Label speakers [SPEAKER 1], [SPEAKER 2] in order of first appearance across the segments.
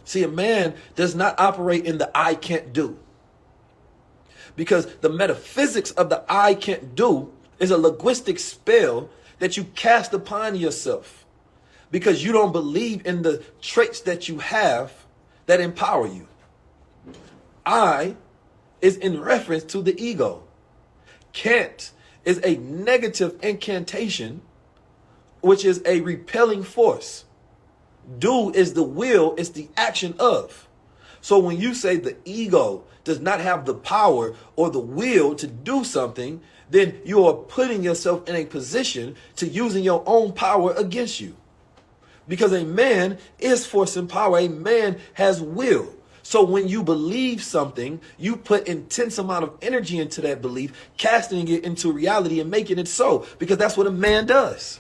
[SPEAKER 1] See, a man does not operate in the I can't do. Because the metaphysics of the I can't do is a linguistic spell that you cast upon yourself because you don't believe in the traits that you have that empower you. I is in reference to the ego. Can't is a negative incantation, which is a repelling force. Do is the will, it's the action of. So when you say the ego does not have the power or the will to do something, then you are putting yourself in a position to using your own power against you. Because a man is force and power. A man has will. So when you believe something, you put intense amount of energy into that belief, casting it into reality and making it so. Because that's what a man does.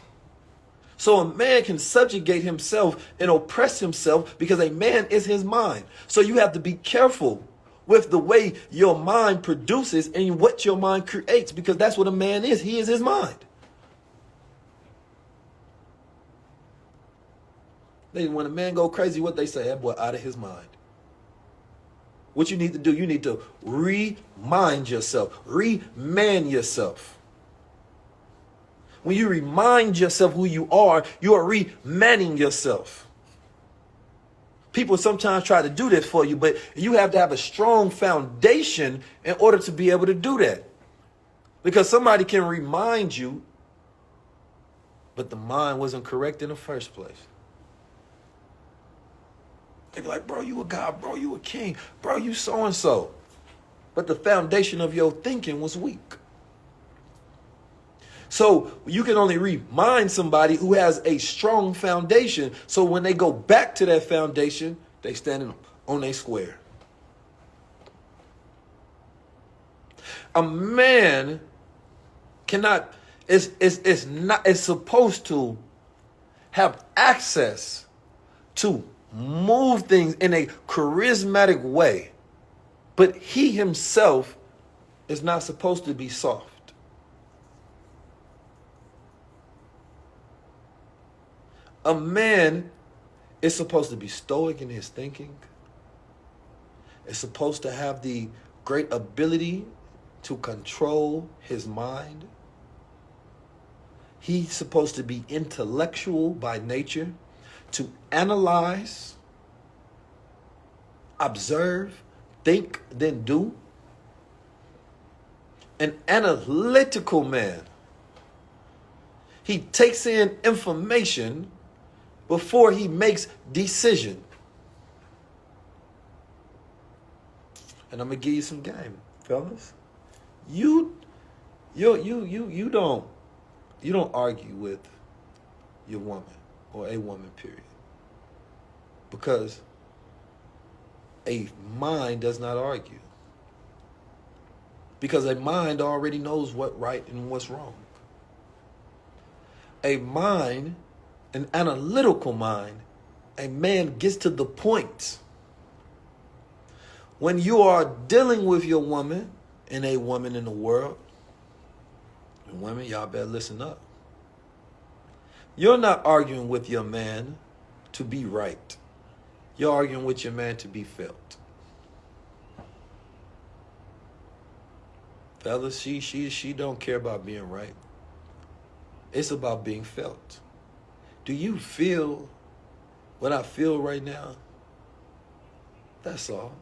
[SPEAKER 1] So a man can subjugate himself and oppress himself because a man is his mind. So you have to be careful with the way your mind produces and what your mind creates, because that's what a man is. He is his mind. When a man go crazy, what they say, that boy out of his mind. What you need to do, you need to remind yourself, reman yourself. When you remind yourself who you are remanning yourself. People sometimes try to do this for you, but you have to have a strong foundation in order to be able to do that. Because somebody can remind you, but the mind wasn't correct in the first place. They be like, bro, you a god, bro, you a king, bro, you so-and-so. But the foundation of your thinking was weak. So you can only remind somebody who has a strong foundation. So when they go back to that foundation, they standing on their square. A man cannot, is supposed to have access to move things in a charismatic way, but he himself is not supposed to be soft. A man is supposed to be stoic in his thinking. Is supposed to have the great ability to control his mind. He's supposed to be intellectual by nature, to analyze, observe, think, then do. An analytical man. He takes in information before he makes decision. And I'm gonna give you some game, fellas. You don't argue with your woman or a woman, period. Because a mind does not argue. Because a mind already knows what's right and what's wrong. A mind, an analytical mind, a man gets to the point. When you are dealing with your woman and a woman in the world, and women, y'all better listen up. You're not arguing with your man to be right. You're arguing with your man to be felt. Fellas, she don't care about being right. It's about being felt. Do you feel what I feel right now? That's all.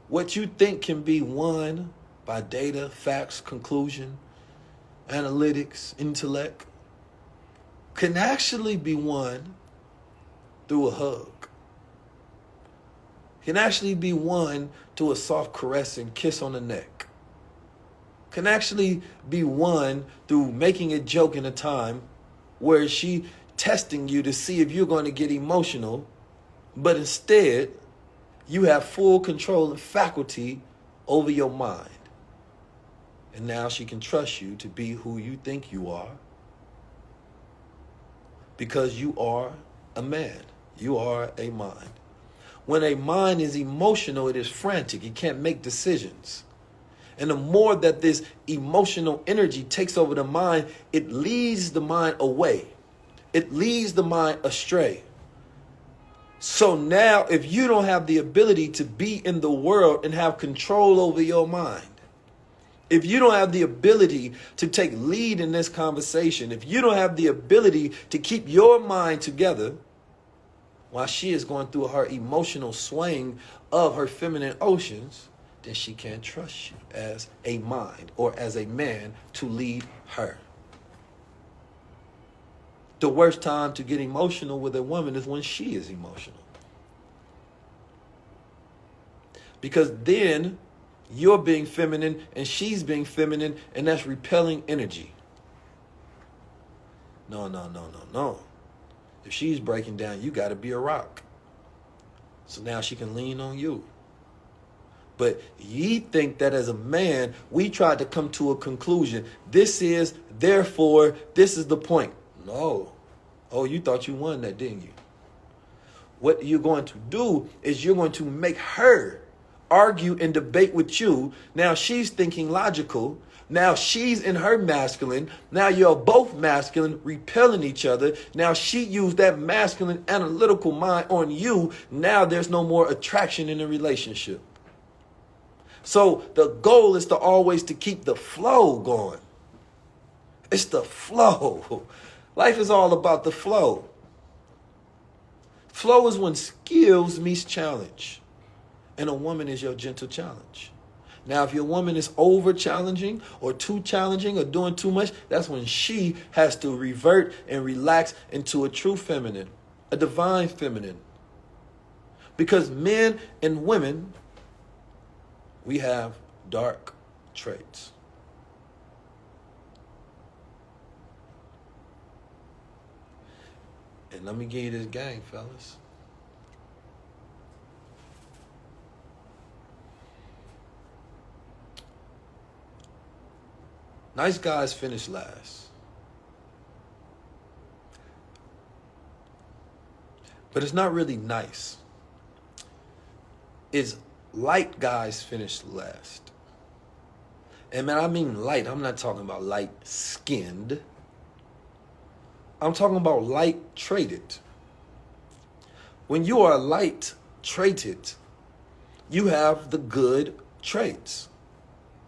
[SPEAKER 1] What you think can be won by data, facts, conclusion, analytics, intellect, can actually be won through a hug. Can actually be won through a soft caress and kiss on the neck. Can actually be won through making a joke in a time where she testing you to see if you're going to get emotional, but instead you have full control and faculty over your mind. And now she can trust you to be who you think you are, because you are a man. You are a mind. When a mind is emotional, it is frantic. It can't make decisions. And the more that this emotional energy takes over the mind, it leads the mind away. It leads the mind astray. So now, if you don't have the ability to be in the world and have control over your mind, if you don't have the ability to take lead in this conversation, if you don't have the ability to keep your mind together while she is going through her emotional swing of her feminine oceans, then she can't trust you as a mind or as a man to lead her. The worst time to get emotional with a woman is when she is emotional. Because then you're being feminine and she's being feminine, and that's repelling energy. No. If she's breaking down, you got to be a rock. So now she can lean on you. But ye think that as a man, we tried to come to a conclusion. This is, therefore, this is the point. No. Oh, you thought you won that, didn't you? What you're going to do is you're going to make her argue and debate with you. Now she's thinking logical. Now she's in her masculine. Now you're both masculine, repelling each other. Now she used that masculine analytical mind on you. Now there's no more attraction in the relationship. So the goal is to always to keep the flow going. It's the flow. Life is all about the flow. Flow is when skills meets challenge. And a woman is your gentle challenge. Now, if your woman is over challenging or too challenging or doing too much, that's when she has to revert and relax into a true feminine, a divine feminine. Because men and women, we have dark traits. And let me give you this game, fellas. Nice guys finish last. But it's not really nice. It's light guys finish last. And man, I mean light. I'm not talking about light skinned. I'm talking about light traded. When you are light traded, you have the good traits.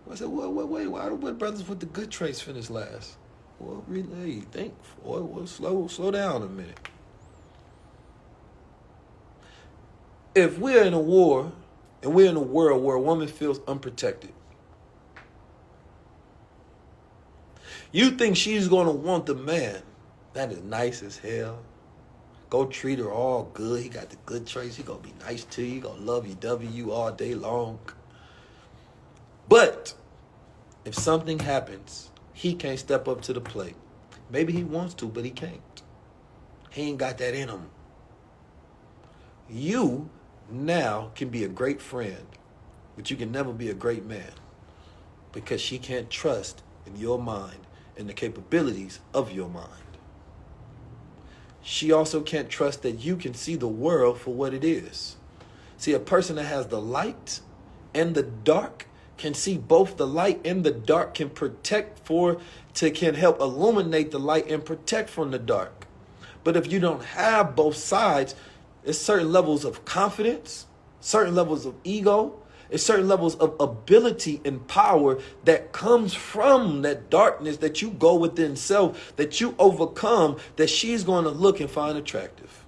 [SPEAKER 1] I said, wait, why do brothers with the good traits finish last? Well, really, think. Well, slow down a minute. If we're in a war and we're in a world where a woman feels unprotected, you think she's going to want the man that is nice as hell? Go treat her all good. He got the good traits. He going to be nice to you. He going to love you all day long. But if something happens, he can't step up to the plate. Maybe he wants to, but he can't. He ain't got that in him. You now can be a great friend, but you can never be a great man because she can't trust in your mind and the capabilities of your mind. She also can't trust that you can see the world for what it is. See, a person that has the light and the dark can see both the light and the dark, can can help illuminate the light and protect from the dark. But if you don't have both sides, it's certain levels of confidence, certain levels of ego, it's certain levels of ability and power that comes from that darkness that you go within self, that you overcome, that she's going to look and find attractive.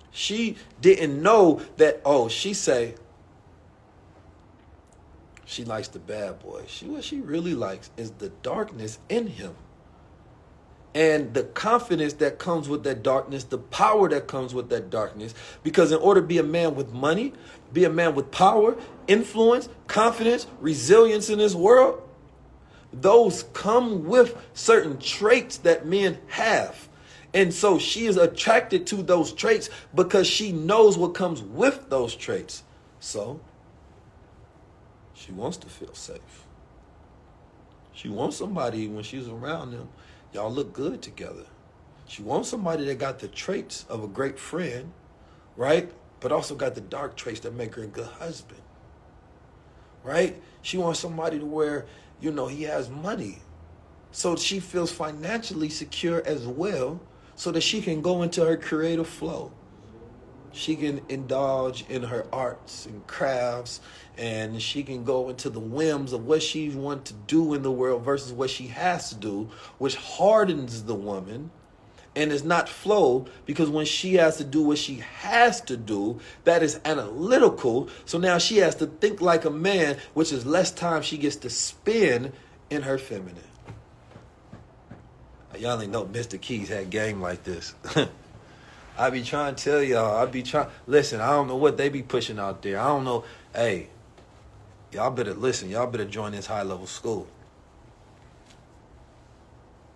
[SPEAKER 1] She didn't know that, she say she likes the bad boy. What she really likes is the darkness in him. And the confidence that comes with that darkness, the power that comes with that darkness. Because in order to be a man with money, be a man with power, influence, confidence, resilience in this world, those come with certain traits that men have. And so she is attracted to those traits because she knows what comes with those traits. So she wants to feel safe. She wants somebody when she's around them, y'all look good together. She wants somebody that got the traits of a great friend, right? But also got the dark traits that make her a good husband, right? She wants somebody to where, he has money. so she feels financially secure as well, so that she can go into her creative flow. She can indulge in her arts and crafts, and she can go into the whims of what she wants to do in the world versus what she has to do, which hardens the woman and is not flow, because when she has to do what she has to do, that is analytical. So now she has to think like a man, which is less time she gets to spend in her feminine. Y'all ain't know Mr. Keys had game like this. I be trying to tell y'all, listen, I don't know what they be pushing out there. I don't know. Hey, y'all better listen. Y'all better join this high level school.